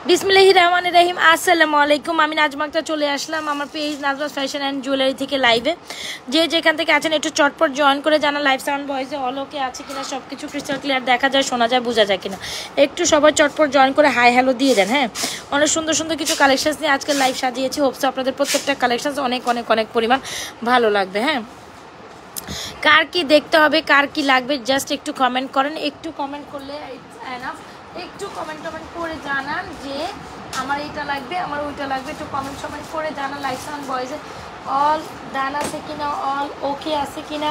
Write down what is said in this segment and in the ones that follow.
বিসমিল্লাহির রহমানির রহিম। আসসালামু আলাইকুম। আমি নাজমা আক্তার চলে আসলাম আমার page Nazma's fashion and jewellery থেকে লাইভে। যে যেখান থেকে আছেন একটু চটপট জয়েন করে জানা লাইভ সাউন্ড ভয়েসে অল ওকে আছে কিনা, সব কিছু ক্রিস্টাল ক্লিয়ার দেখা যায়, শোনা যায়, বোঝা যায় কিনা, একটু সবাই চটপট জয়েন করে হাই হ্যালো দিয়ে দেন। হ্যাঁ, অনেক সুন্দর সুন্দর কিছু কালেকশানস নিয়ে আজকে লাইভ সাজিয়েছি। হোপসো আপনাদের প্রত্যেকটা কালেকশানস অনেক অনেক অনেক পরিমাণ ভালো লাগবে। হ্যাঁ, কার কি দেখতে হবে, কার কি লাগবে, জাস্ট একটু কমেন্ট করেন। একটু কমেন্ট করলে ইটস এনাফ। একটু কমেন্ট করে জানান যে আমার এইটা লাগবে, আমার ওইটা লাগবে। একটু কমেন্ট করে জানান। লাইভ সাউন্ড ভয়েসে অল ডান আছে কিনা, অল ওকে আছে কিনা,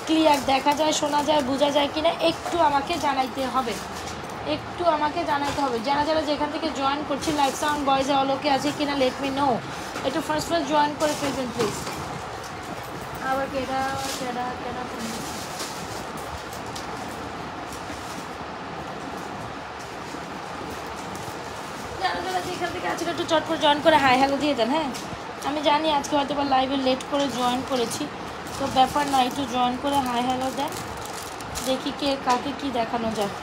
ক্লিয়ার দেখা যায়, শোনা যায়, বোঝা যায় কিনা, একটু আমাকে জানাইতে হবে। যারা যারা যেখান থেকে জয়েন করছি লাইভ সাউন্ড ভয়েসে অল ওকে আছে কিনা লেট মি নো। একটু ফার্স্ট জয়েন করে ফেলবেন প্লিজ। আবার কেডা কেডা কেডা যেখান থেকে আজকে একটু চটপট জয়েন করে হাই হ্যালো দিয়ে দেন। হ্যাঁ, আমি জানি আজকে হয়তো বা লাইভে লেট করে জয়েন করেছি, তো ব্যাপার না, একটু জয়েন করে হাই হ্যালো দেন। দেখি কে কাকে কি দেখানো যায়।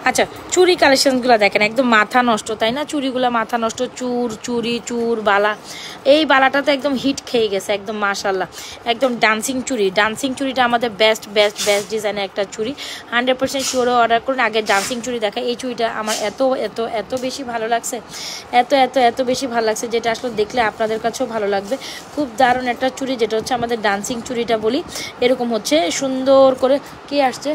আচ্ছা, চুরি কালেকশনগুলো দেখেন, একদম মাথা নষ্ট, তাই না? চুরিগুলো মাথা নষ্ট, চুর বালা। এই বালাটা তো একদম হিট খেয়ে গেছে, একদম মাশাল্লাহ, একদম ডান্সিং চুরিটা আমাদের বেস্ট ডিজাইনের একটা চুরি। 100% শিওরে অর্ডার করুন। আগে ডান্সিং চুরি দেখা, এই চুরিটা আমার এত বেশি ভালো লাগছে, এত বেশি ভালো লাগছে, যেটা আসলে দেখলে আপনাদের কাছেও ভালো লাগবে। খুব দারুণ একটা চুরি, যেটা হচ্ছে আমাদের ডান্সিং চুরিটা বলি। এরকম হচ্ছে সুন্দর করে, কে আসছে,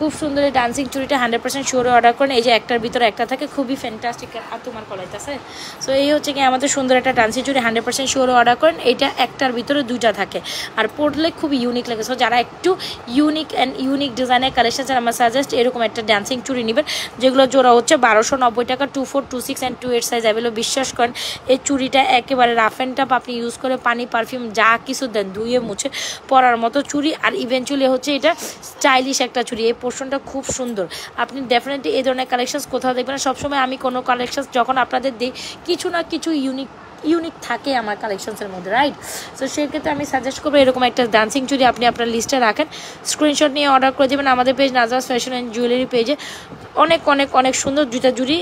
খুব সুন্দর এই ডান্সিং চুড়িটা 100% শিওরে অর্ডার করেন। এই যে একটার ভিতরে একটা থাকে, খুবই ফ্যান্টাস্টিক। আর তোমার কলাইতেছে। সো এই হচ্ছে কি আমাদের সুন্দর একটা ডান্সিং চুড়ি 100% শিওরে অর্ডার করেন। এইটা একটার ভিতরে দুইটা থাকে, আর পড়লে খুবই ইউনিক লাগে। সো যারা একটু ইউনিক ডিজাইনের কালেকশন, আমার সাজেস্ট এরকম একটা ডান্সিং চুড়ি নেবেন, যেগুলো জোড়া হচ্ছে 1290 টাকা। 24, 26 অ্যান্ড 28 সাইজ অ্যাভেলেবল। বিশ্বাস করেন এই চুড়িটা একেবারে রাফ অ্যান্ড টাফ, আপনি ইউজ করে পানি পারফিউম যা কিছু দেন ধুয়ে মুছে পরার মতো চুড়ি। আর ইভেনচুয়ালি হচ্ছে এটা স্টাইলিশ একটা চুড়ি। এই পোর্শনটা খুব সুন্দর। আপনি ডেফিনেটলি এই ধরনের কালেকশানস কোথাও দেখবেন না। সবসময় আমি কোনো কালেকশানস যখন আপনাদের দিই, কিছু না কিছু ইউনিক থাকে আমার কালেকশনসের মধ্যে, রাইট? সো সেক্ষেত্রে আমি সাজেস্ট করবো এরকম একটা ডান্সিং চুড়ি আপনি আপনার লিস্টে রাখেন, স্ক্রিনশট নিয়ে অর্ডার করে দেবেন আমাদের page Nazma's fashion and jewellery পেজে। অনেক সুন্দর জুড়ি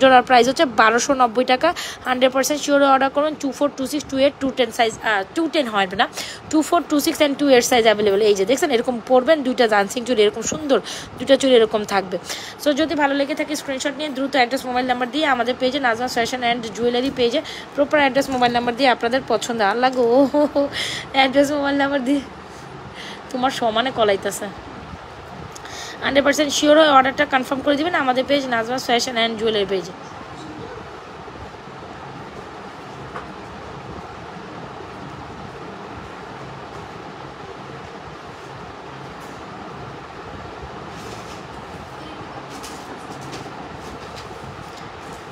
জোড়ার প্রাইস হচ্ছে 1290 টাকা। 100% শিওরে অর্ডার করুন। 24, 26, 28, 210 সাইজ, 210 হয় না, 24, 26 অ্যান্ড 28 সাইজ অ্যাভেলেবেল। এই যে দেখছেন, এরকম পরবেন দুইটা ডান্সিং চুড়ি, এরকম সুন্দর দুইটা চুড়ি এরকম থাকবে। সো যদি ভালো লেগে থাকে স্ক্রিনশট নিয়ে দ্রুত অ্যাড্রেস, মোবাইল নাম্বার দিয়ে আমাদের পেজে নাজমাস ফ্যাশন অ্যান্ড জুয়েলারি পেজে প্রপার অ্যাড্রেস, মোবাইল নাম্বার দিয়ে আপনাদের পছন্দ। আল্লাহ গো, অ্যাড্রেস মোবাইল নাম্বার দিয়ে তোমার সমানে কলাইতেছে। 100% শিওর হয়ে অর্ডারটা কনফার্ম করে দিবেন আমাদের page Nazma's fashion and jewellery পেজে।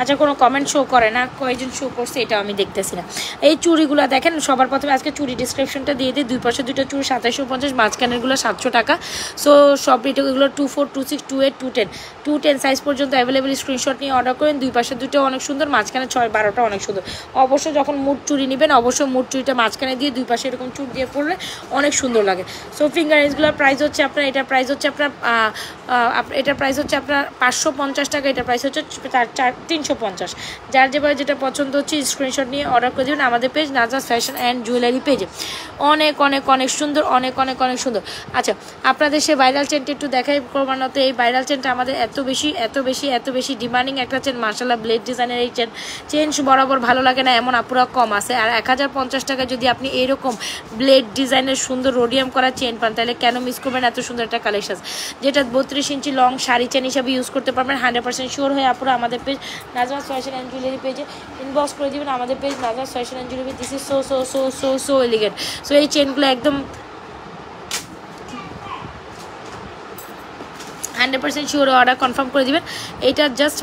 আচ্ছা, কোনো কমেন্ট শো করে না, কয়েকজন শো করছে এটাও আমি দেখতেছি না। এই চুড়িগুলো দেখেন, সবার প্রথমে আজকে চুড়ি ডিসক্রিপশনটা দিয়ে দিই। দুই পাশে দুইটা চুড়ি 2750, মাঝখানেরগুলো 700 টাকা। সো সব রেটগুলো 24, 26, 28, 210 সাইজ পর্যন্ত অ্যাভেলেবেল। স্ক্রিনশট নিয়ে অর্ডার করেন। দুই পাশে দুটো অনেক সুন্দর, মাঝখানে 6-12টা অনেক সুন্দর। অবশ্যই যখন মুড চুড়ি নেবেন, অবশ্যই মুড চুড়িটা মাঝখানে দিয়ে দুই পাশে এরকম চুড়ি দিয়ে পড়লে অনেক সুন্দর লাগে। সো ফিঙ্গার রিংসগুলোর প্রাইস হচ্ছে আপনার, এটার প্রাইস হচ্ছে আপনার 550 টাকা। এটার প্রাইস হচ্ছে 350। যার যেভাবে যেটা পছন্দ হচ্ছে স্ক্রিনশট নিয়ে অর্ডার করে দেবেন আমাদের page Nazma's fashion and jewellery পেজে। অনেক সুন্দর, অনেক সুন্দর। আচ্ছা, আপনাদের সে ভাইরাল চেনটা একটু দেখাই ক্রমান্বয়ে। এই ভাইরাল চেনটা আমাদের এত বেশি ডিমান্ডিং একটা চেন, মাশাআল্লাহ, ব্লেড ডিজাইনের এই চেন বরাবর ভালো লাগে না এমন আপুরা কম আছে। আর 1050 টাকা যদি আপনি এরকম ব্লেড ডিজাইনের সুন্দর রোডিয়াম করা চেন পান, তাহলে কেন মিস করবেন এত সুন্দর একটা কালেকশন, যেটা 32 ইঞ্চি লং শাড়ি চেন হিসাবে ইউজ করতে পারবেন। 100% শিওর হয়ে আপুরা আমাদের page Nazma's fashion and jewellery পেজে ইনবক্স করে দেবেন আমাদের page Nazma's fashion and jewellery. This is so elegant. So এই চেনগুলো একদম 100% শিওর অর্ডার কনফার্ম করে দিবেন। এটা জাস্ট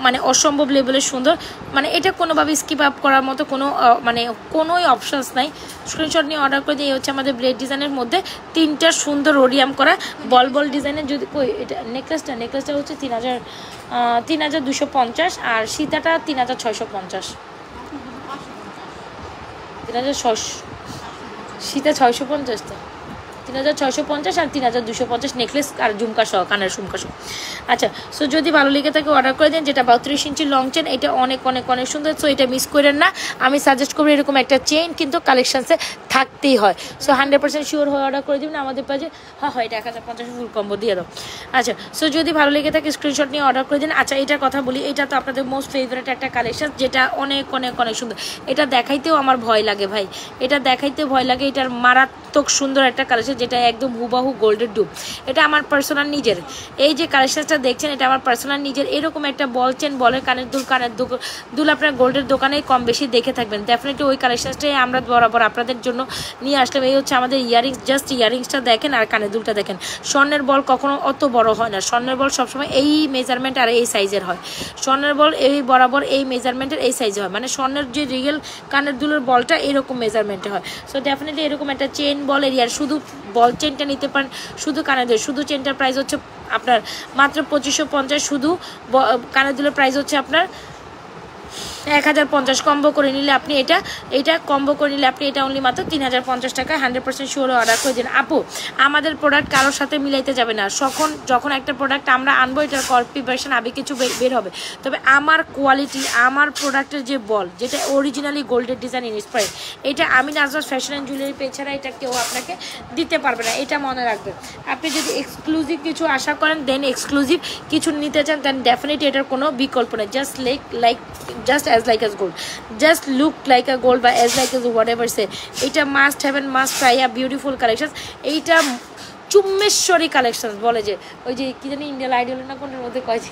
মানে অসম্ভব লেভেলের সুন্দর, মানে এটা কোনোভাবে স্কিপ আপ করার মতো কোনোই অপশানস নাই। স্ক্রিনশট নিয়ে অর্ডার করে দিয়ে এই হচ্ছে আমাদের ব্লেড ডিজাইনের মধ্যে 3টা সুন্দর রোডিয়াম করা বল ডিজাইনের। যদি এটা নেকলেসটা হচ্ছে 3250, আর সীতাটা 3650। 3600, সীতা 650 তো 3650 আর 3250 নেকলেস আর ঝুমকা সহ, কানের ঝুমকা সহ। আচ্ছা, সো যদি ভালো লেগে থাকে অর্ডার করে দিন। যেটা 32 ইঞ্চি লং চেন, এটা অনেক অনেক অনেক সুন্দর। সো এটা মিস করেন না। আমি সাজেস্ট করবো এরকম একটা চেইন কিন্তু কালেকশনসে থাকতেই হয়। সো 100% শিওর হয়ে অর্ডার করে দিবেন আমাদের পাশে। হ্যাঁ, এটা 1050 ফুল কম্বো দিয়ে দাও। আচ্ছা, সো যদি ভালো লেগে থাকে স্ক্রিনশট নিয়ে অর্ডার করে দিন। আচ্ছা, এটার কথা বলি, এটা তো আপনাদের মোস্ট ফেভারিট একটা কালেকশন, যেটা অনেক অনেক অনেক সুন্দর। এটা দেখাইতেও আমার ভয় লাগে ভাই, এটা দেখাইতে ভয় লাগে। এটার মারাত্মক সুন্দর একটা কালেকশন, যেটা একদম হুবাহু গোল্ডের ডুব। এটা আমার পার্সোনাল নিজের, এই যে কালেকশনটা দেখছেন এটা আমার পার্সোনাল নিজের। এরকম একটা বল চেন, বলের কানের দুল আপনার গোল্ডের দোকানে কম বেশি দেখে থাকবেন। ডেফিনেটলি ওই কালেকশনটাই আমরা বরাবর আপনাদের জন্য নিয়ে আসলাম। এই হচ্ছে আমাদের ইয়ারিংস, জাস্ট ইয়ারিংসটা দেখেন আর কানের দুলটা দেখেন। স্বর্ণের বল কখনো অত বড় হয় না, স্বর্ণের বল সবসময় এই মেজারমেন্ট আর এই সাইজের হয়। স্বর্ণের বল এই বরাবর এই মেজারমেন্টের এই সাইজে হয়, মানে স্বর্ণের যে রিয়েল কানের দুলের বলটা এরকম মেজারমেন্টে হয়। সো ডেফিনেটলি এরকম একটা চেন বল এরিয়ার শুধু বল চেনটা নিতে পারেন, শুধু কানের দুল। শুধু চেনটার প্রাইস হচ্ছে আপনার মাত্র 2550, শুধু কানের দুলের প্রাইস হচ্ছে আপনার 1050। কম্বো করে নিলে আপনি এটা কম্বো করে নিলে আপনি এটা অনলি মাত্র 3050 টাকায় 100% শিওর অর্ডার করে দিন। আপু, আমাদের প্রোডাক্ট কারোর সাথে মিলাইতে যাবে না। যখন একটা প্রোডাক্ট আমরা আনবো, এটার কপি ভার্সন আবে কিছু বের হবে, তবে আমার কোয়ালিটি, আমার প্রোডাক্টের যে বল, যেটা অরিজিনালি গোল্ডের ডিজাইন ইন্সপায়ার্ড, এটা আমি নাজরাস ফ্যাশন অ্যান্ড জুয়েলারি পেজ ছাড়া এটা কেউ আপনাকে দিতে পারবে না। এটা মনে রাখবেন। আপনি যদি এক্সক্লুসিভ কিছু আশা করেন, দেন এক্সক্লুসিভ কিছু নিতে চান, দেন ডেফিনেটলি এটার কোনো বিকল্প নেই। Just as like as gold, just look like a gold বা as like as whatever say, এটা must have, must try a beautiful collection. এইটা চুম্মেশ্বরী কালেকশন বলে, যে ওই যে কি জানি ইন্ডিয়ান আইডল না কোনটার মধ্যে কয় যে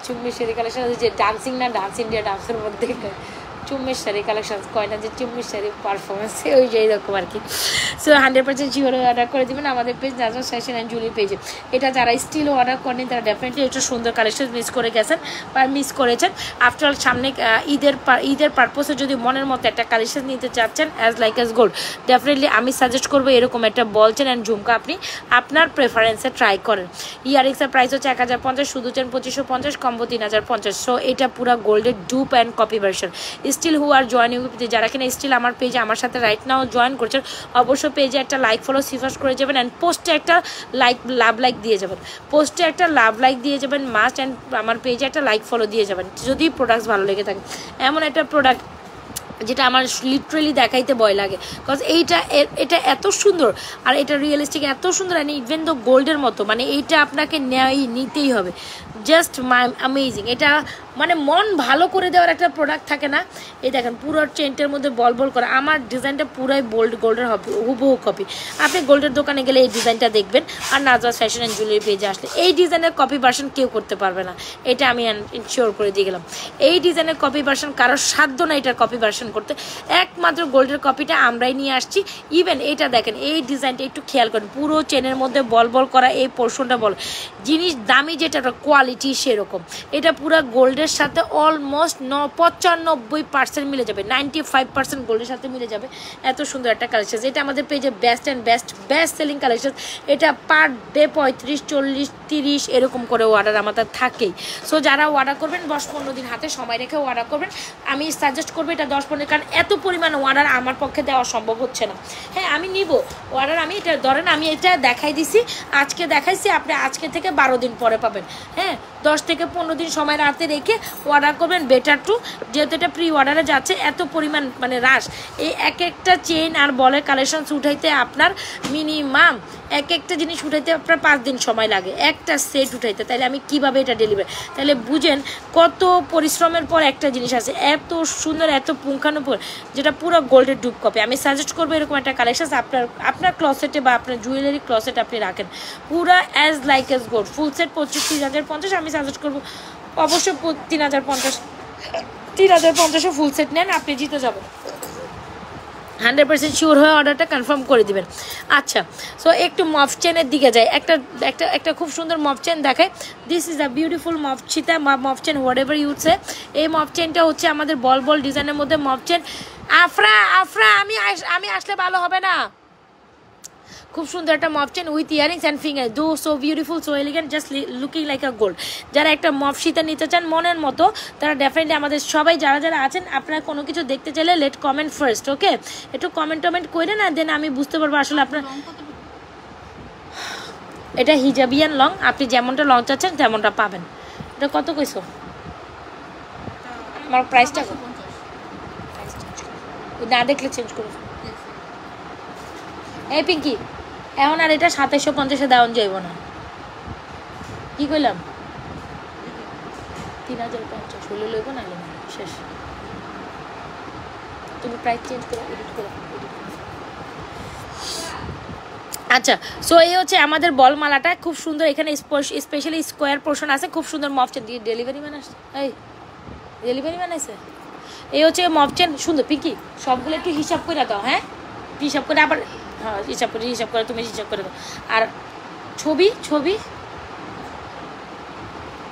চুম্মেশ্বরী কালেকশন, যে ডান্সিং না ডান্স ইন্ডিয়া ডান্সের মধ্যে চুম্মেশ্বরী কালেকশন কয় না, যে চুম্মেশ্বরী পারফরমেন্স, ওই যে এইরকম আর কি। সো 100% শিওর অর্ডার করে দেবেন আমাদের page Nazma's fashion and jewellery পেজে। এটা যারা স্টিলও অর্ডার করেন তারা ডেফিনেটলি একটা সুন্দর কালেকশন মিস করে গেছেন বা মিস করেছেন। আফটার অল সামনে ঈদের পারপোসে যদি মনের মতো একটা কালেকশন নিতে চাচ্ছেন as like as gold, definitely আমি সাজেস্ট করবো এরকম একটা বলচেন অ্যান্ড ঝুমকা আপনি আপনার প্রেফারেন্সে ট্রাই করেন। ইয়ারিংসের প্রাইস হচ্ছে 1050, শুধু চেন 2550, কম্বো 3050। সো এটা পুরো গোল্ডের dupe and copy version. Still who are joining, যারা কিনা স্টিল আমার পেজে আমার সাথে রাইট নাও জয়েন করছেন, অবশ্যই পেজে একটা লাইক ফলো সিফার্স করে যাবেন, অ্যান্ড পোস্টে একটা লাভ লাইক দিয়ে যাবেন। পোস্টে একটা লাভ লাইক দিয়ে যাবেন মাস্ট, অ্যান্ড আমার পেজে একটা লাইক ফলো দিয়ে যাবেন যদি প্রোডাক্টস ভালো লেগে থাকে। এমন একটা প্রোডাক্ট যেটা আমার লিটারেলি দেখাইতে ভয় লাগে, বিকজ এটা এত সুন্দর আর এটা রিয়েলিস্টিক এত সুন্দর, অ্যান্ড ইভেন দ্য গোল্ডের মতো, মানে এইটা আপনাকে নিতেই হবে। Just amazing. এটা মানে মন ভালো করে দেওয়ার একটা প্রোডাক্ট থাকে না। এই দেখেন পুরো চেনটার মধ্যে বল বল করা, আমার ডিজাইনটা পুরাই গোল্ডের হবে, হুবহু কপি। আপনি গোল্ডের দোকানে গেলে এই ডিজাইনটা দেখবেন, আর নাজরাস ফ্যাশন অ্যান্ড জুয়েলারি পেজে আসলে এই ডিজাইনের কপি ভার্সন কেউ করতে পারবে না, এটা আমি ইনশিওর করে দিয়ে গেলাম। এই ডিজাইনের কপি ভার্সন কারোর সাধ্য না এটার কপি ভার্সন করতে, একমাত্র গোল্ডের কপিটা আমরাই নিয়ে আসছি। ইভেন এটা দেখেন, এই ডিজাইনটা একটু খেয়াল করেন, পুরো চেনের মধ্যে বল বল করা, এই পোর্শনটা বল, জিনিস দামি যেটা কোয়ালিটি সেরকম। এটা পুরো গোল্ডের সাথে অলমোস্ট 95% মিলে যাবে, 95% গোল্ডের সাথে মিলে যাবে। এত সুন্দর একটা কালেকশন, এটা আমাদের পেজে বেস্ট সেলিং কালেকশন। এটা পার ডে 35, 40, 30 এরকম করে অর্ডার আমাদের থাকেই। সো যারা অর্ডার করবেন 10-15 দিন হাতে সময় রেখে অর্ডার করবেন। আমি সাজেস্ট করবো এটা 10-15, কারণ এত পরিমাণ অর্ডার আমার পক্ষে দেওয়া সম্ভব হচ্ছে না। হ্যাঁ, আমি নিব অর্ডার, আমি এটা ধরেন আমি এটা দেখাই দিছি, আজকে দেখাইছি, আপনি আজকে থেকে 12 দিন পরে পাবেন। হ্যাঁ, 10 থেকে 15 দিন সময় রাতে রেখে অর্ডার করবেন, বেটার টু। যেহেতু এটা প্রি অর্ডারে যাচ্ছে, এত পরিমাণ মানে রাশ, এই এক একটা চেইন আর বলের কালেকশনস উঠাইতে আপনার মিনিমাম এক একটা জিনিস উঠাইতে আপনার 5 দিন সময় লাগে, একটা সেট উঠাইতে। তাহলে আমি কিভাবে এটা ডেলিভারি, তাহলে বুঝেন কত পরিশ্রমের পর একটা জিনিস আছে, এত সুন্দর, এত পুঙ্খানুপুঙ্খ, যেটা পুরো গোল্ডের ডুব কপি। আমি সাজেস্ট করবো এরকম একটা কালেকশন আপনার ক্লসেটে বা আপনার জুয়েলারি ক্লসেট আপনি রাখেন, পুরা as like as gold. Full set 25,050, আমি সাজেস্ট করবো অবশ্যই 3050 ফুল সেট নেন, আপনি জিতে যাবেন। 100% শিওর হয়ে অর্ডারটা কনফার্ম করে দিবেন। আচ্ছা, সো একটু মফ চেনের দিকে যাই। একটা খুব সুন্দর মফ চেন দেখায়। দিস ইজ আ বিউটিফুল মফ চিতা মফ চেন, হোয়াট এভার ইউজ সে। এই মফ চেনটা হচ্ছে আমাদের বল ডিজাইনের মধ্যে মফ চেন। আফরা আমি আসলে ভালো হবে না, খুব সুন্দর একটা মফ chain with earrings and finger though so beautiful so elegant just looking like a gold. যারা একটা মফ সীতা নিতে চান মনের মতো তারা ডেফিনেটলি আমাদের সবাই যারা যারা আছেন আপনারা কোনো কিছু দেখতে চাইলে লেট কমেন্ট ফার্স্ট, ওকে? একটু কমেন্ট করে না, দেন আমি বুঝতে পারবো আসলে আপনার। এটা হিজাবিয়ান লং, আপনি যেমনটা লং চাচ্ছেন তেমনটা পাবেন। এটা কত কইছো? আমার প্রাইসটা না দেখলে চেঞ্জ করো। এই পিঙ্কি এখন আর এটা 2750 দেওয়া যাইব না, কি কইলাম? 3050 হলে লইব না শেষ। তুমি প্রাইস চেঞ্জ করে এডিট করো। আচ্ছা, সো এই হচ্ছে আমাদের বলমালাটা, খুব সুন্দর। এখানে স্পেশালি স্কোয়ার পোর্শন আছে, খুব সুন্দর মফচেন দিয়ে ডেলিভারি ম্যান আসছে। এই ডেলিভারি ম্যান আছে। এই হচ্ছে মফচেন সুন্দর। পিঙ্কি সবগুলো একটু হিসাব করে দাও, হ্যাঁ হিসাব করে, আবার হ্যাঁ হিসাব করে তুমি হিসাব করে দাও। আর ছবি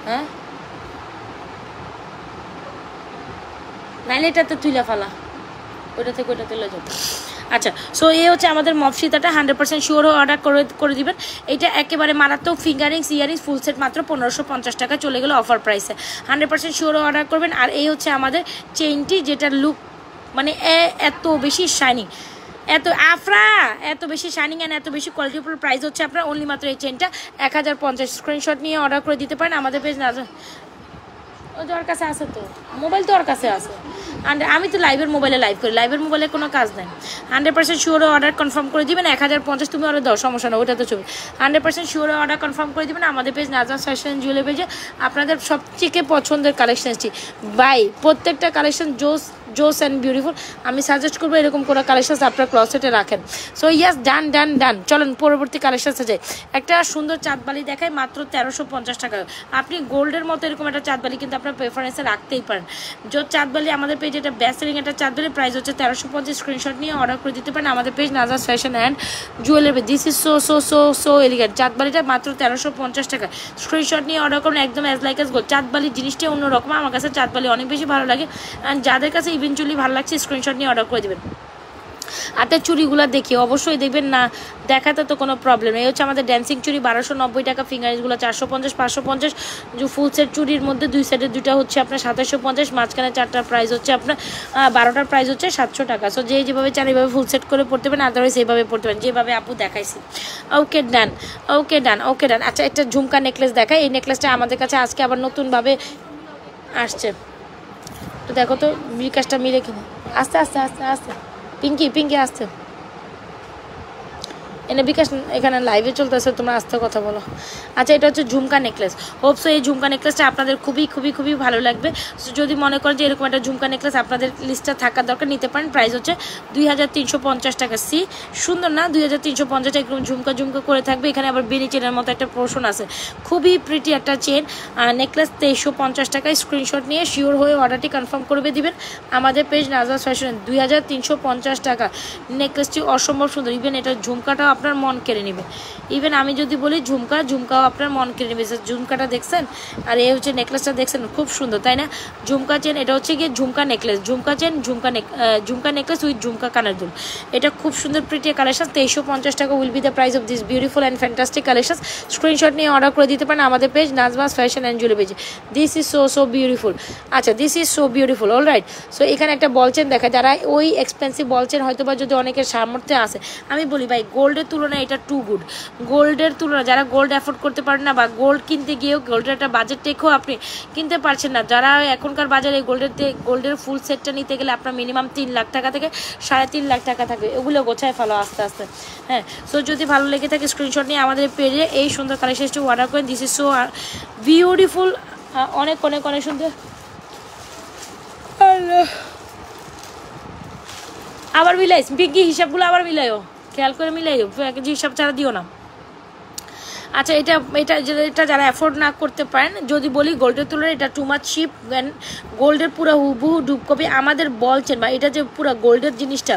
হ্যাঁ নাইলে এটাতে তুইলা ফালা, ওইটা থেকে ওইটা তুলে যেত। আচ্ছা, সো এই হচ্ছে আমাদের মফ সীতাটা 100% শিওর অর্ডার করে দিবেন। এটা একেবারে মারাত্মক ফিঙ্গারিংস ইয়ারিংস ফুল সেট মাত্র 1550 টাকা চলে গেলো অফার প্রাইসে। 100% শিওর অর্ডার করবেন। আর এই হচ্ছে আমাদের চেইনটি, যেটার লুক মানে এত বেশি শাইনিং, এত বেশি শাইনিং অ্যান্ড এত বেশি কোয়ালিটিফুল। প্রাইস হচ্ছে আপনার অনলি মাত্র এই চেনটা 1050। স্ক্রিনশট নিয়ে অর্ডার করে দিতে পারেন আমাদের পেজ। না ওর কাছে আছে তো মোবাইল, তো ওর কাছে আছে। অ্যান্ড আমি তো মোবাইলে লাইভ করি, লাইভের মোবাইলে কোনো কাজ নেই। 100% শিওরে অর্ডার কনফার্ম করে দিবেন। 1050 তুমি অর্ডার দাও, সমস্যা না, ওটা তো ছবি। 100% শিওরে অর্ডার কনফার্ম করে দিবেন আমাদের পেজ নাজমা ফ্যাশন জুয়েলারি পেজে। আপনাদের সবথেকে পছন্দের কালেকশনটি বাই, প্রত্যেকটা কালেকশন জোস অ্যান্ড বিউটিফুল। আমি সাজেস্ট করবো এরকম করে কালেকশন আপনার ক্লসেটে রাখেন। সো ইয়াস, ডান। চলেন পরবর্তী কালেকশনসে যাই। একটা সুন্দর চাঁদবালি দেখায় মাত্র 1350 টাকা। আপনি গোল্ডের মতো এরকম একটা চাঁদবালি কিন্তু আপনার প্রেফারেন্সে রাখতেই পারেন। যে চাঁদবালি আমাদের পেজে এটা বেস্ট সেলিং একটা চাঁদবালি, প্রাইস হচ্ছে 1350। স্ক্রিনশট নিয়ে অর্ডার করে দিতে পারেন আমাদের page Nazma's fashion and jewellery. This is so elegant. চাঁদবালিটা মাত্র 1350 টাকা। স্ক্রিনশট নিয়ে অর্ডার করুন, একদম অ্যাজ লাইক অ্যাজ গোল্ড। চাঁদবালির জিনিসটাই অন্যরকম, আমার কাছে চাঁদবালি অনেক বেশি ভালো লাগে। অ্যান্ড যাদের কাছে ইভেন্চুয়ালি ভালো লাগছে স্ক্রিনশট নিয়ে অর্ডার করে দেবেন। হাতের চুড়িগুলো দেখি অবশ্যই দেখবেন, না দেখাতে তো কোনো প্রবলেম নেই। এই হচ্ছে আমাদের ড্যান্সিং চুড়ি 1290 টাকা, ফিঙ্গারিংসগুলো 450 550। যে ফুল সেট চুড়ির মধ্যে দুই সাইডের দুইটা হচ্ছে আপনার 2750, মাঝখানে চারটার প্রাইস হচ্ছে আপনার 12টার প্রাইস হচ্ছে 700 টাকা। সো যেভাবে চান এইভাবে ফুল সেট করে পড়তে পারেন, আদারওয়াইজ এইভাবে পড়তে পারেন যেভাবে আপু দেখাইছি। ওকে ডান। আচ্ছা, একটা ঝুমকা নেকলেস দেখাই। এই নেকলেসটা আমাদের কাছে আজকে আবার নতুনভাবে আসছে, তো দেখো তো বিকাশটা মিলে কিনা। আস্তে পিঙ্কি আসতে এনে বিকাশ এখানে লাইভে চলতেছে, তোমরা আস্তে কথা বলো। আচ্ছা, এটা হচ্ছে ঝুমকা নেকলেস। হোপসো এই ঝুমকা নেকলেসটা আপনাদের খুবই ভালো লাগবে। যদি মনে করেন যে এরকম একটা ঝুমকা নেকলেস আপনাদের লিস্টটা থাকার দরকার, নিতে পারেন। প্রাইস হচ্ছে 2350 টাকা। সুন্দর না? 2350 একদম ঝুমকা করে থাকবে। এখানে আবার বেনি চেনের মতো একটা পোর্শন আছে, খুবই প্রিটি একটা চেন। নেকলেস 2350 টাকায়। স্ক্রিনশট নিয়ে শিওর হয়ে অর্ডারটি কনফার্ম করে দিবেন আমাদের পেজ নাজমা ফ্যাশন। 2350 টাকা নেকলেসটি অসম্ভব সুন্দর। ইভেন এটা ঝুমকাটা আপনার মন কেড়ে নেবে। ইভেন আমি যদি বলি ঝুমকাও আপনার মন কেড়ে নেবে। ঝুমকাটা দেখছেন, আর এই হচ্ছে নেকলেসটা দেখছেন, খুব সুন্দর তাই না? ঝুমকা চেন, এটা হচ্ছে গিয়ে jhumka necklace, jhumka chain, jhumka necklace with jhumka কানের দুল। এটা খুব সুন্দর প্রিটি কালেকশন। 2350 টাকা will be the price of this beautiful and fantastic collection. Screenshot নিয়ে অর্ডার করে দিতে পারেন আমাদের page Nazma's fashion and jewellery পেজে। This is so beautiful. আচ্ছা, this is so beautiful. All right. So এখানে একটা বল চেন দেখা, যারা ওই এক্সপেন্সিভ বল চেন হয়তো বা যদি অনেকের সামর্থ্যে আছে, আমি বলি ভাই গোল্ডের তুলনায় এটা টু গুড। গোল্ডের তুলনায় যারা গোল্ড অ্যাফোর্ড করতে পারেন না, বা গোল্ড কিনতে গিয়েও গোল্ডের একটা বাজেট টেকও আপনি কিনতে পারছেন না, যারা এখনকার বাজারে গোল্ডের ফুল সেটটা নিতে গেলে আপনার মিনিমাম 3 লাখ টাকা থেকে 3.5 লাখ টাকা থাকবে, এগুলো গোছায় ফেলো আস্তে। হ্যাঁ, সো যদি ভালো লেগে থাকে স্ক্রিনশট নিয়ে আমাদের পেজে এই সুন্দর কালেকশনটি অর্ডার করেন। This is so beautiful. অনেক সুন্দর। আবার মিলাইস পিঙ্কি, হিসাবগুলো আবার মিলাইও, খেয়াল করে মিলাইও, হিসাব ছাড়া দিও না। আচ্ছা, এটা যারা অ্যাফোর্ড না করতে পারেন, যদি বলি গোল্ডের তুলনায় এটা টু মাচ চিপ। গোল্ডের পুরো হুবহু ডুব কপি আমাদের বলছেন, বা এটা যে পুরো গোল্ডের জিনিসটা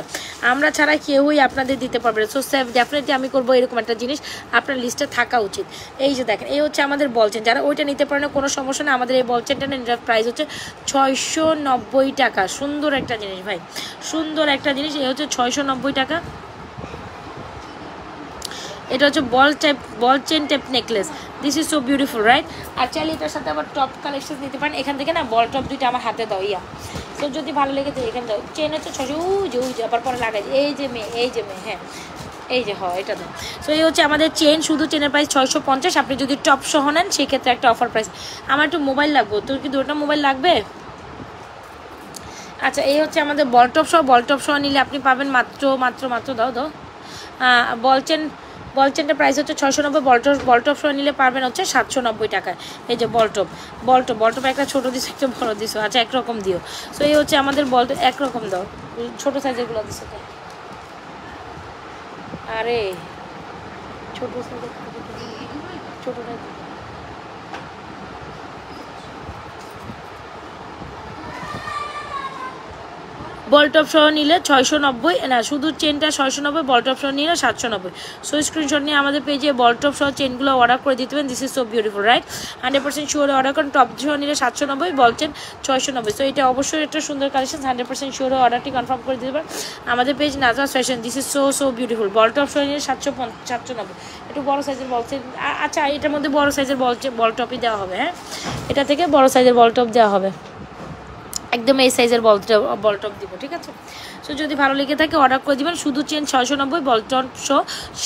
আমরা ছাড়া কেউই আপনাদের দিতে পারবে না। সো ডেফিনেটলি আমি করবো এরকম একটা জিনিস আপনার লিস্টে থাকা উচিত। এই যে দেখেন, এই হচ্ছে আমাদের বলছেন, যারা ওইটা নিতে পারেন না কোনো সমস্যা না, আমাদের এই বলছেনটা নেন, এটার প্রাইস হচ্ছে 690 টাকা। সুন্দর একটা জিনিস ভাই, সুন্দর একটা জিনিস। এই হচ্ছে 690 টাকা। এটা হচ্ছে ball chain type necklace. This is so beautiful right. আর চাইলে এটার সাথে আবার টপ কালেকশন নিতে পারেন। এখান থেকে না বল টপ দুইটা আমার হাতে দাও ইয়া, তো যদি ভালো লেগে যায় এখানে দাও। চেন হচ্ছে 600, উজ আবার পরে লাগাই, এই যে মেয়ে হ্যাঁ এই যে হয় এটা দাও। সো এই হচ্ছে আমাদের চেন, শুধু চেনের প্রাইস 650। আপনি যদি টপ সহ নেন সেক্ষেত্রে একটা অফার প্রাইস। আমার একটু মোবাইল লাগবে, তোর কি দুটো মোবাইল লাগবে? আচ্ছা এই হচ্ছে আমাদের বল টপ সহ নিলে আপনি পাবেন মাত্র দাও বল চেনটার প্রাইস হচ্ছে 690। বল টপ সহ নিলে পারবেন হচ্ছে 790 টাকায়। এই যে বল টপ একটা ছোটো দিছো একটা বড় দিছো, আচ্ছা একরকম দিও। সো এই হচ্ছে আমাদের একরকম দাও, ছোটো সাইজেরগুলো দিছো তো। আরে ছোটো সাইজের ছোটোটা বল টপ সহ নিলে 690 না, শুধু চেনটা 690, বল টপ সহ নিলে 790। সো স্ক্রিনশট নিয়ে আমাদের পেজে বল টপ সহ চেনগুলো অর্ডার করে দিতে পারেন। This is so beautiful right. 100% sure order করেন। টপ সহ নিলে 790, বল চেন 690। সো এটা অবশ্যই একটা সুন্দর কালেকশন। 100% শিওর অর্ডারটি কনফার্ম করে দিতে পারেন আমাদের page Nazma's fashion. This is so beautiful. Ball top সহ নিলে 790। একটু বড় সাইজের বল চেন, আচ্ছা এটার মধ্যে বড় সাইজের বল টপই দেওয়া হবে। হ্যাঁ এটা থেকে বড় সাইজের বল টপ দেওয়া হবে, একদম এই সাইজের বল টপ দিব, ঠিক আছে। সো যদি ভালো লেগে থাকে অর্ডার করে দিবেন। শুধু চেন 690, বল টপ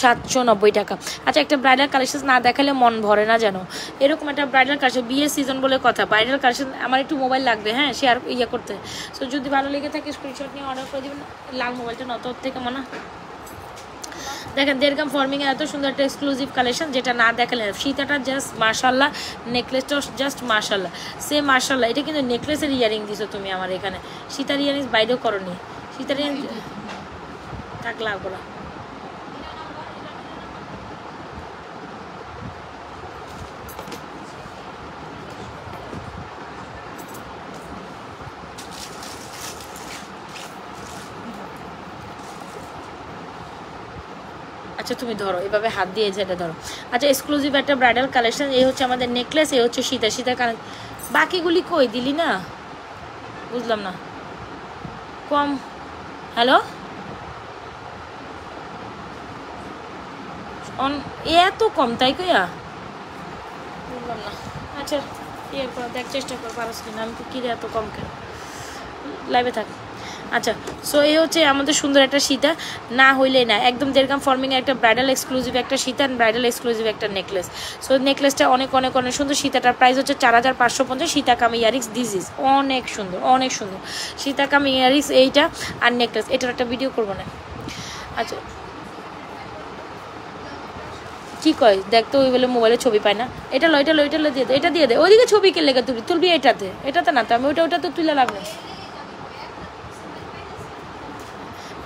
790 টাকা। আচ্ছা একটা ব্রাইডাল কালেকশন না দেখালে মন ভরে না যেন, এরকম একটা ব্রাইডাল কালেকশন, বিয়ের সিজন বলে কথা, ব্রাইডাল কালেকশন আমার একটু মোবাইল লাগবে হ্যাঁ শেয়ার করতে। সো যদি ভালো লেগে থাকে স্ক্রিনশট নিয়ে অর্ডার করে দিবেন। লাল মোবাইলটা নত থেকে মনে দেখেন 1.5 গ্রাম ফর্মিং এর এত সুন্দর একটা এক্সক্লুসিভ কালেকশন, যেটা না দেখালে সীতাটা জাস্ট মাশাআল্লাহ, নেকলেসটা জাস্ট মাশাআল্লাহ, সেম মাশাআল্লাহ। এটা কিন্তু নেকলেসের ইয়ারিং দিছো তুমি আমার এখানে, সীতার ইয়ারিং বাইরেও করনি, সীতার ইয়ারিং থাক লাগবো না। আচ্ছা তুমি ধরো এভাবে হাত দিয়ে যেটা ধরো। আচ্ছা এক্সক্লুসিভ একটা ব্রাইডাল কালেকশন। এই হচ্ছে আমাদের নেকলেস, এই হচ্ছে সীতার কানে। বাকিগুলি কই দিলি না, বুঝলাম না। কম হ্যালো এত কম তাই কইয়া বুঝলাম না। আচ্ছা ইয়ে কর, দেখ চেষ্টা কর পারস কিনা। আমি তো কিরে এত কম কেন, লাইভে থাক। আচ্ছা সো এই হচ্ছে আমাদের সুন্দর একটা সীতা, না হইলে না, একদম 1.5 গ্রাম ফর্মিং একটা ব্রাইডাল এক্সক্লুসিভ একটা সীতা, ব্রাইডাল এক্সক্লুসিভ একটা নেকলেস। সো নেকলেসটা অনেক সুন্দর। সীতাটার প্রাইস হচ্ছে 4550। সীতা কাম ইয়ারিংস, দিস ইজ অনেক সুন্দর সীতা কাম ইয়ারিংস এইটা। আর নেকলেস এটার একটা ভিডিও করবো না। আচ্ছা কি কয় দেখ তো, ওই বলে মোবাইলে ছবি পায় না। এটা লো দিয়ে দে, এটা দিয়ে দে, ওইদিকে ছবি কে লেগে তুলবি এটাতে না তো, আমি ওটা তো তুলে লাগবে।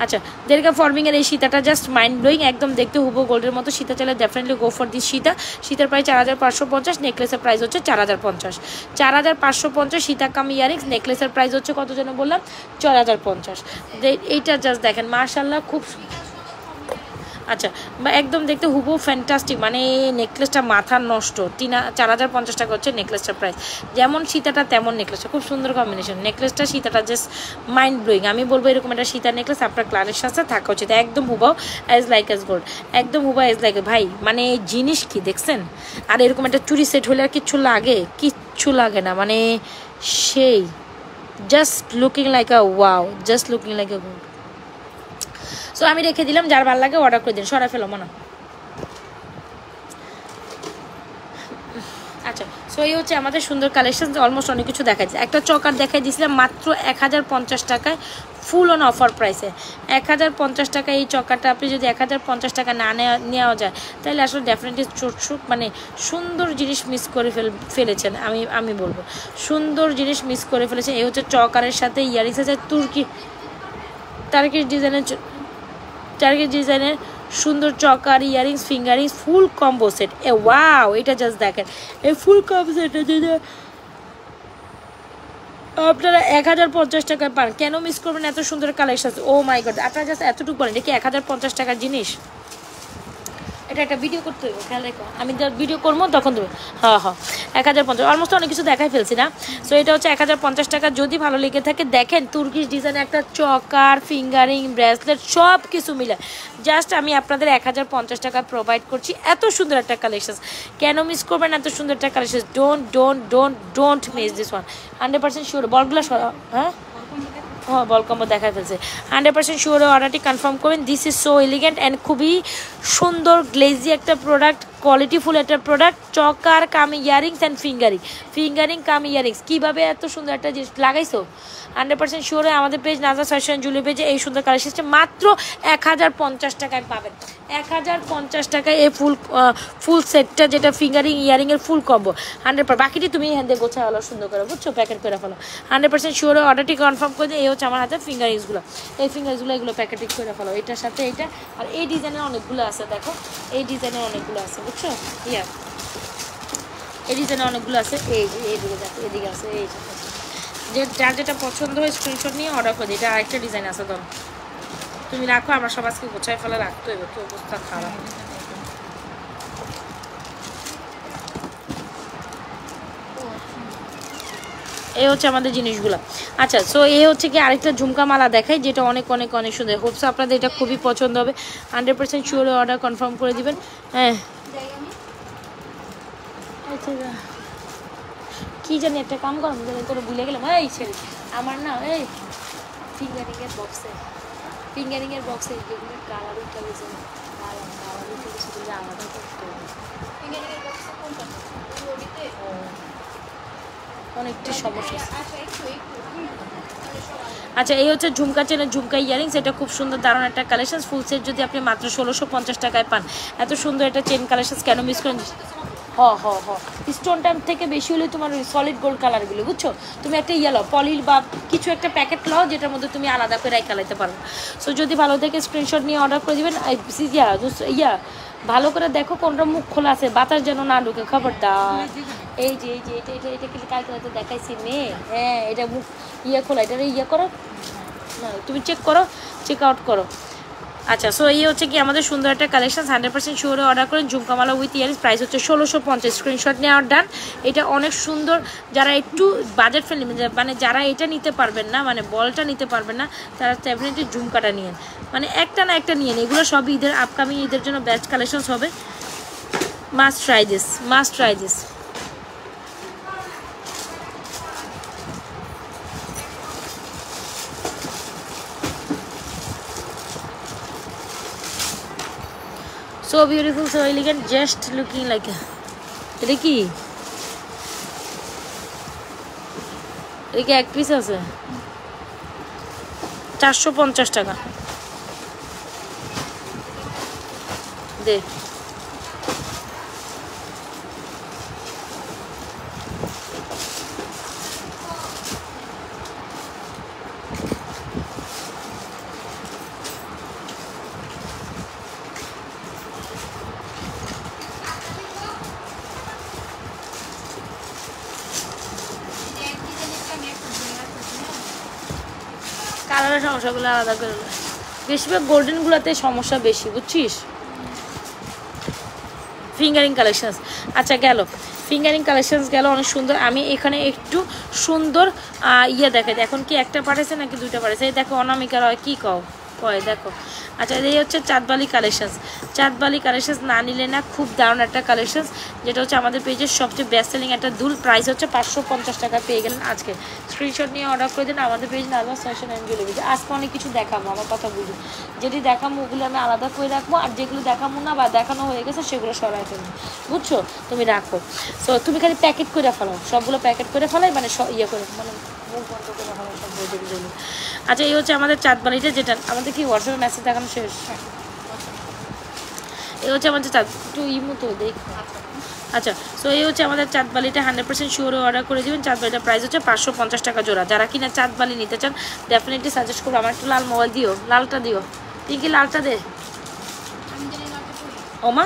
আচ্ছা 1.5 গ্রাম ফর্মিং এর এই সীতাটা জাস্ট মাইন্ড ব্লোয়িং, একদম দেখতে হুবহু গোল্ডের মতো। সীতা চাইলে ডেফিনেটলি গো ফর দিস সীতার প্রাইস 4550, নেকলেসের প্রাইস হচ্ছে 4050। 4550 সীতা কাম ইয়ারিংস, নেকলেসের প্রাইস হচ্ছে কত যেন বললাম 4050। এইটা জাস্ট দেখেন মাশাআল্লাহ খুব আচ্ছা একদম দেখতে হুবহু ফ্যান্টাস্টিক, মানে নেকলেসটা মাথা নষ্ট। 4050 টাকা হচ্ছে নেকলেসটার প্রাইস। যেমন সীতাটা তেমন নেকলেসটা, খুব সুন্দর কম্বিনেশন। নেকলেসটা সীতাটা জাস্ট মাইন্ড ব্লোয়িং। আমি বলবো এরকম একটা সীতার নেকলেস আপনার ক্লাসের সাথে থাকা উচিত, একদম হুবাও অ্যাজ লাইক অ্যাজ গোল্ড, একদম হুবাও অ্যাজ লাইক। ভাই মানে জিনিস কি দেখছেন। আর এরকম একটা চুরি সেট হলে আর কিচ্ছু লাগে না, মানে সেই just looking like a wow, just looking like a gold. So আমি রেখে দিলাম, যার ভালো লাগে অর্ডার করে দিন, সরা ফেলো মনে। আচ্ছা সো এই হচ্ছে আমাদের সুন্দর কালেকশন, অলমোস্ট অনেক কিছু দেখাচ্ছে। একটা চকার দেখাই দিয়েছিলাম মাত্র 1050 টাকায়, ফুল অন অফার প্রাইসে 1050 টাকা। এই চকারটা আপনি যদি 1050 টাকা না নেওয়া যায় তাহলে আসলে ডেফিনেটলি মানে সুন্দর জিনিস মিস করে ফেলেছেন। আমি বলবো সুন্দর জিনিস মিস করে ফেলেছেন। এই হচ্ছে চকারের সাথে ইয়ারিংস আছে টার্কিশ ডিজাইনের সুন্দর choker, earrings, finger rings, full combo set. Wow এটা জাস্ট দেখেন, এই ফুল কম্বো সেটটা যদি আপনারা 1050 টাকায় পান, কেন মিস করবেন? এত সুন্দর কালেকশন। ও মাই গড, আপনারা জাস্ট এতটুকু বলেন, দেখি 1050 টাকার জিনিস এটা একটা ভিডিও করতে হবে, খেয়াল রেখো, আমি ভিডিও করবো তখন দেবো। হ্যাঁ হ্যাঁ 1050, অলমোস্ট অনেক কিছু দেখাই ফেলছি না। সো এটা হচ্ছে 1050 টাকা। যদি ভালো লেগে থাকে দেখেন, তুর্কিশ ডিজাইনের একটা চকার, ফিঙ্গারিং, ব্রেসলেট সব কিছু মিলে জাস্ট আমি আপনাদের 1050 টাকা প্রোভাইড করছি। এত সুন্দর একটা কালেকশন, কেন মিস করবেন এত সুন্দর একটা collection? Don't miss this one. 100% sure. বলগুলো হ্যাঁ হ্যাঁ বল কম্বো দেখাই ফেলছে। 100% শিওরে অর্ডারটি কনফার্ম করবেন। This is so elegant and খুবই সুন্দর গ্লেজি একটা প্রোডাক্ট, কোয়ালিটিফুল একটা product. Choker cum earrings and finger ring cum earrings. কীভাবে এত সুন্দর একটা জিনিস লাগাইছো? 100% শিওরে আমাদের পেজ নাজা ফ্যাশন জুয়েলারি পেজে এই সুন্দর কালেকশনটা মাত্র 1050 টাকায় পাবেন। 1050 টাকায় এই ফুল সেটটা, যেটা ফিঙ্গারিং ইয়ারিংয়ের ফুল কম্বো 100%। বাকিটি তুমি এখান থেকে গোছায় হলো সুন্দর করে, বুঝছো, প্যাকেট করে ফেলো। 100% শিওরে অর্ডারটি কনফার্ম করে দিয়ে এই হচ্ছে আমার হাতে ফিঙ্গারিংসগুলো, এই ফিঙ্গারিংসগুলো এগুলো প্যাকেটিং করে ফেলো এটার সাথে এইটা। আর এই ডিজাইনের অনেকগুলো আছে, দেখো এই ডিজাইনের অনেকগুলো আছে, বুঝছো, ইয়া এই ডিজাইনের অনেকগুলো আছে। এই যে এইদিকে দেখো, এদিকে আছে, এই যে যার যেটা পছন্দ হয় স্ক্রিনশট নিয়ে অর্ডার করে দিই। এটা আরেকটা ডিজাইন আছে, ধরো তুমি রাখো, আমরা সব আজকে গোছায় ফেলে রাখতে হবে, কি অবস্থা খারাপ। এই হচ্ছে আমাদের জিনিসগুলো। আচ্ছা, সো এই হচ্ছে কি আরেকটা ঝুমকা মালা দেখাই, যেটা অনেক অনেক অনেক সুন্দর। হোপস আপনাদের এটা খুবই পছন্দ হবে। 100% শিওরে অর্ডার কনফার্ম করে দিবেন। হ্যাঁ কি জানি একটা কাম করো, তোর ভুলে গেলাম। এই ছেলে আমার না, এই ফিঙ্গারিংয়ের বক্সে যেগুলো কালার উঠে গেছে, কালার উঠে গেছে, আলাদা করতে হবে। অনেকটা সমস্যা। আচ্ছা, এই হচ্ছে ঝুমকা চেনের ঝুমকা ইয়ারিংস। এটা খুব সুন্দর দারুণ একটা কালেকশন। ফুল সেট যদি আপনি মাত্র 1650 টাকায় পান, এত সুন্দর একটা চেন কালেকশন কেন মিস করেন? স্টোন টাইম থেকে বেশি হলে তোমার ওই সলিড গোল্ড কালারগুলো, বুঝছো। তুমি একটা ইয়া লও, পলির বা কিছু একটা প্যাকেট লও, যেটার মধ্যে তুমি আলাদা করে কালাইতে পারো। সো যদি ভালো থেকে স্ক্রিনশট নিয়ে অর্ডার করে দেবেন। ইয়া ভালো করে দেখো কোনটা মুখ খোলা আছে, বাতাস যেন না ঢুকে, খবরদার। এই যে এটা কিন্তু কালকে হয়তো দেখাইছি মেয়ে। হ্যাঁ, এটা মুখ ইয়ে খোলা, এটা ইয়ে করো না, তুমি চেক আউট করো। আচ্ছা, সো এই হচ্ছে কি আমাদের সুন্দর একটা কালেকশন। 100% শিওরে অর্ডার করেন। ঝুমকামালা উইথ ইয়ারিংস, প্রাইস হচ্ছে 1650। স্ক্রিনশট নেওয়ার ডান। এটা অনেক সুন্দর। যারা একটু বাজেট ফ্রেন্ডলি, মানে যারা এটা নিতে পারবেন না, মানে বলটা নিতে পারবেন না, তারা ডেফিনেটলি ঝুমকাটা নিয়েন, মানে একটা না একটা নিয়েন। এগুলো সবই ঈদের, আপকামিং ঈদের জন্য বেস্ট কালেকশনস হবে। Must try this. So beautiful, so elegant, just looking like এটা কি? এটা কি এক পিস আছে? 450 টাকা দে। কালারের সমস্যাগুলো আলাদা করে, বেশিরভাগ গোল্ডেনগুলোতে সমস্যা বেশি, বুঝছিস। ফিঙ্গারিং কালেকশনস, আচ্ছা গেল ফিঙ্গারিং কালেকশনস গেল, অনেক সুন্দর। আমি এখানে একটু সুন্দর ইয়ে দেখাই। এখন কি একটা পাঠাইছে নাকি দুইটা পাঠাইছে? এই দেখো অনামিকার হয় কি কয় দেখো। আচ্ছা, এই হচ্ছে চাঁদবালি কালেকশনস না নিলে না, খুব দারুণ একটা কালেকশনস, যেটা হচ্ছে আমাদের পেজের সবচেয়ে বেস্ট সেলিং একটা দুল। প্রাইস হচ্ছে 550 টাকা পেয়ে গেলেন আজকে। স্ক্রিনশট নিয়ে অর্ডার করে দিন আমাদের page Najma fashion and jewellery. আজকে অনেক কিছু দেখাবো, আমার কথা বুঝুন। যেটি দেখাবো ওগুলো আমি আলাদা করে রাখবো, আর যেগুলো দেখাবো না বা দেখানো হয়ে গেছে সেগুলো সরাই ফেলবো, বুঝছো, তুমি রাখো। সো তুমি খালি প্যাকেট করে ফেলো, সবগুলো প্যাকেট করে ফেলাই, মানে ইয়ে করে, মানে মুখ বন্ধ করে ফেলো সব বইগুলো। আচ্ছা, এই হচ্ছে আমাদের চাঁদবালিটা, যেটা আমাদের কি হোয়াটসঅ্যাপে মেসেজ দেখানো শেষ। এই হচ্ছে আমাদের একটু মতো দেখ। আচ্ছা, সো এই হচ্ছে আমাদের চাঁদবালিটা। 100% শিওরে অর্ডার করে দেবেন। চাঁদবালিটার প্রাইস হচ্ছে 550 টাকা জোড়া। যারা কিনা চাঁদবালি নিতে চান ডেফিনেটলি সাজেস্ট করবো। আমার একটু লাল মোবাইল দিও, লালটা দিও, পিঙ্কি লালটা দে। ওমা,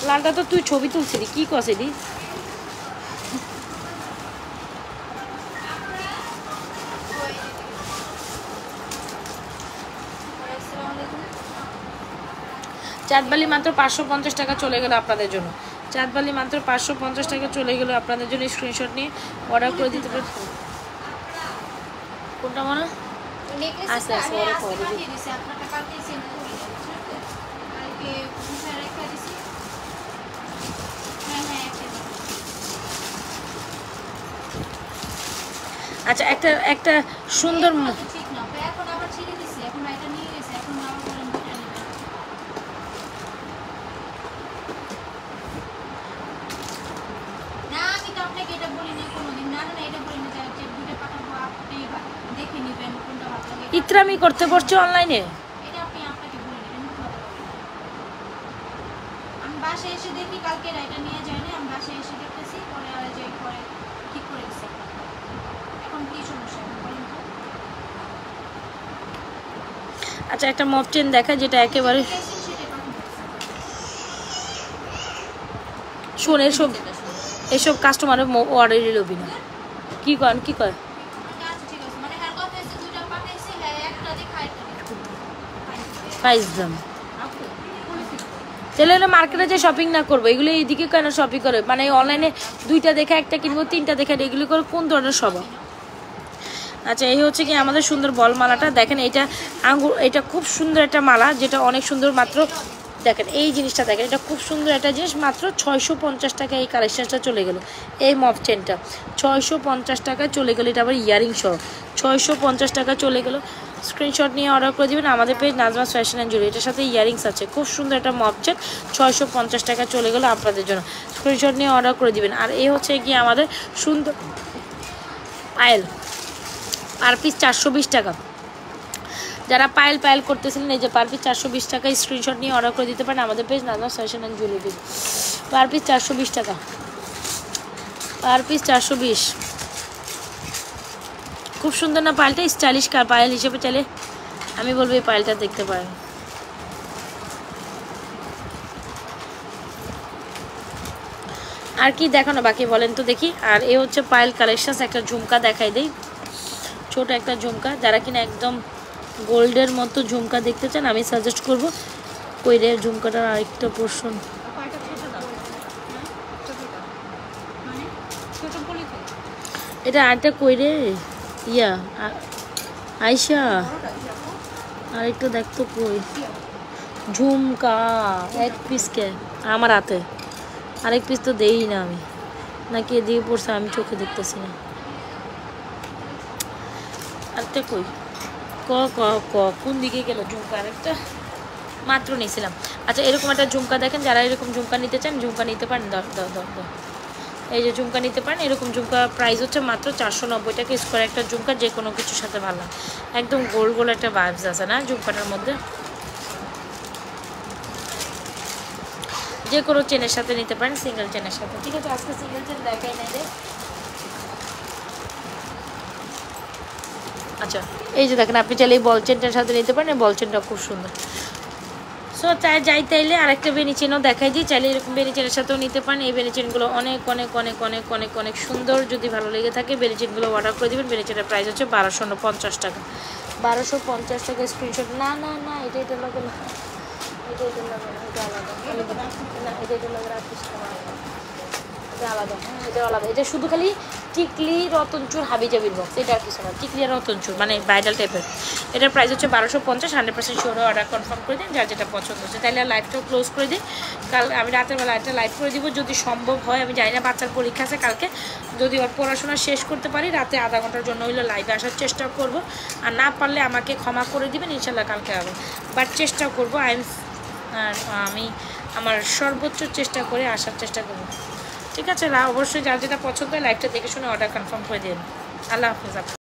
লালটা তো তুই ছবি তুলছিলি, কি কসেলি? চাঁদবালি মাত্র 550 টাকা চলে গেল আপনাদের জন্য। চাঁদবালি মাত্র 550 টাকা চলে গেল আপনাদের জন্য। স্ক্রিনশট নিয়ে অর্ডার করে দিতে পারেন। কোনটা মনে আচ্ছা আচ্ছা ওরা করে দিয়েছে আপনার টাকা দিয়ে সেন্ড করে দিয়েছে কালকে পুষা রেখা দিছি। হ্যাঁ হ্যাঁ আচ্ছা একটা একটা সুন্দর ঠিক না এখন আবার ছিঁড়ে দিছি, এখন এটা নিয়ে গেছে, এখন আবার বলেন দুটো নেবেন না। আমি তো আপনাকে এটা বলিনি কোনোদিন, না না এটা বলিনি যে দুটো পাঠাবো আপনি দেখে নেবেন কোনটা ভালো লাগে। ইত্রামি করতে পড়ছে অনলাইনে, এটা আপনি আপনাকে বলে নেবেন। আমি বাসায় এসে দেখি কালকে এটা নিয়ে যায় না, আমি বাসায় এসে দেখতেছি পরে আর যে পরে ঠিক করে দিছি। এখন কি সমস্যা বলেন তো? আচ্ছা একটা মপ চেন দেখা যেটা একেবারে শোন এসব কাস্টমারের অর্ডারই লবি না। কি করেন কি কয় তাহলে মার্কেটে যে শপিং না করবো, এগুলো এইদিকে কেন শপিং করে? মানে অনলাইনে দুইটা দেখে একটা কিনবো, তিনটা দেখে এগুলো করে কোন ধরনের স্বভাব? আচ্ছা এই হচ্ছে কি আমাদের সুন্দর বল মালাটা দেখেন, এটা আঙ্গুর, এটা খুব সুন্দর একটা মালা, যেটা অনেক সুন্দর। মাত্র দেখেন এই জিনিসটা দেখেন, এটা খুব সুন্দর একটা জিনিস, মাত্র 650 টাকা এই কালেকশনটা চলে গেল। এই মফ চেনটা 650 টাকায় চলে গেলো, এটা আবার ইয়ারিং সহ 650 টাকা চলে গেলো। স্ক্রিনশট নিয়ে অর্ডার করে দেবেন আমাদের page Nazma's fashion and jewellery. এটার সাথে ইয়ারিংস আছে, খুব সুন্দর একটা মফ চেন, 650 টাকা চলে গেলো আপনাদের জন্য। স্ক্রিনশট নিয়ে অর্ডার করে দিবেন। আর এই হচ্ছে গিয়ে আমাদের সুন্দর পায়েল, পার পিস 420 টাকা। যারা পায়েল করতেছিলেন এই যে পার পিস 420 টাকা, স্ক্রিনশট নিয়ে অর্ডার করে দিতে পারেন আমাদের page Nazma's fashion and jewellery. Per piece 420 টাকা, পার পিস 420। খুব সুন্দর না পায়েলটা? স্টাইলিশ পায়েল হিসেবে চাইলে আমি বলবো এই পায়েলটা দেখতে পারেন। আর কি দেখানো বাকি বলেন তো দেখি। আর এ হচ্ছে পায়েল কালেকশন। একটা ঝুমকা দেখাই দেই, ছোট একটা ঝুমকা। যারা কিনা একদম গোল্ডের মতো ঝুমকা দেখতে চান আমি সাজেস্ট করব কইরে ঝুমকাটার আরেকটা পোর্শন। এটা আরেকটা কইরে ইয়া আয়শা আরেকটু দেখতো কই ঝুমকা এক পিস কে আমার হাতে, আরেক পিস তো দেই না আমি, নাকি এদিকে পড়ছে আমি চোখে দেখতেছি না। আরেকটা কই ক ক ক কোন দিকে গেল ঝুমকা? আরেকটা মাত্র নিয়েছিলাম। আচ্ছা এরকম একটা ঝুমকা দেখেন, যারা এরকম ঝুমকা নিতে চান ঝুমকা নিতে পারেন। এই যে ঝুমকা নিতে পারেন, এরকম ঝুমকা প্রাইস হচ্ছে মাত্র 490 টাকা স্কোয়ার। একটা ঝুমকা যে কোনো কিছুর সাথে ভালো, একদম গোল গোল একটা ভাইবস আছে না ঝুমকাটার মধ্যে, যে কোনো চেনের সাথে নিতে পারেন, সিঙ্গেল চেনের সাথে। ঠিক আছে আজকে সিঙ্গেল চেন দেখাই নাই রে। আচ্ছা এই যে দেখেন আপনি চাইলে এই বল চেনটার সাথে নিতে পারেন, এই বল চেনটা খুব সুন্দর। সো চাই যাই তাইলে আরেকটা বেনি চেনও দেখাই দিই, চাইলে এরকম বেনি চেনের সাথেও নিতে পারেন। এই বেনি চেনগুলো অনেক অনেক অনেক অনেক অনেক অনেক সুন্দর। যদি ভালো লেগে থাকে বেনি চেনগুলো অর্ডার করে দেবেন। বেনি চেনের প্রাইস হচ্ছে 1250 টাকা, 1250 টাকা। স্ক্রিনশট না না না এটা লাগে না, এটা লাগে না, এটা আলাদা না, এটা লাগে রাখিস এটা আলাদা, এটা আলাদা। এটা শুধু খালি টিকলি রতনচুর হাবিজাবির বক্স, এটা আর কিছু না। টিকলি আর রতনচুর মানে ব্রাইডাল টাইপের। এটার প্রাইস হচ্ছে 1250। 100% শিওর অর্ডার কনফার্ম করে দিন যার যেটা পছন্দ হচ্ছে। তাইলে আর লাইভটাও ক্লোজ করে দিই। কাল আমি রাতের বেলা একটা লাইভ করে দিব যদি সম্ভব হয়। আমি জানি না, বাচ্চার পরীক্ষা আছে কালকে, যদি ওর পড়াশোনা শেষ করতে পারি রাতে আধা ঘন্টার জন্য হইলো লাইভে আসার চেষ্টা করব। আর না পারলে আমাকে ক্ষমা করে দিবেন, ইনশাল্লাহ কালকে হবে। বাট চেষ্টা করবো, আমি আমার সর্বোচ্চ চেষ্টা করে আসার চেষ্টা করব। ঠিক আছে, অবশ্যই যার যেটা পছন্দ হয় লাইভটা দেখে শুনে অর্ডার কনফার্ম করে দিন। আল্লাহ হাফেজ।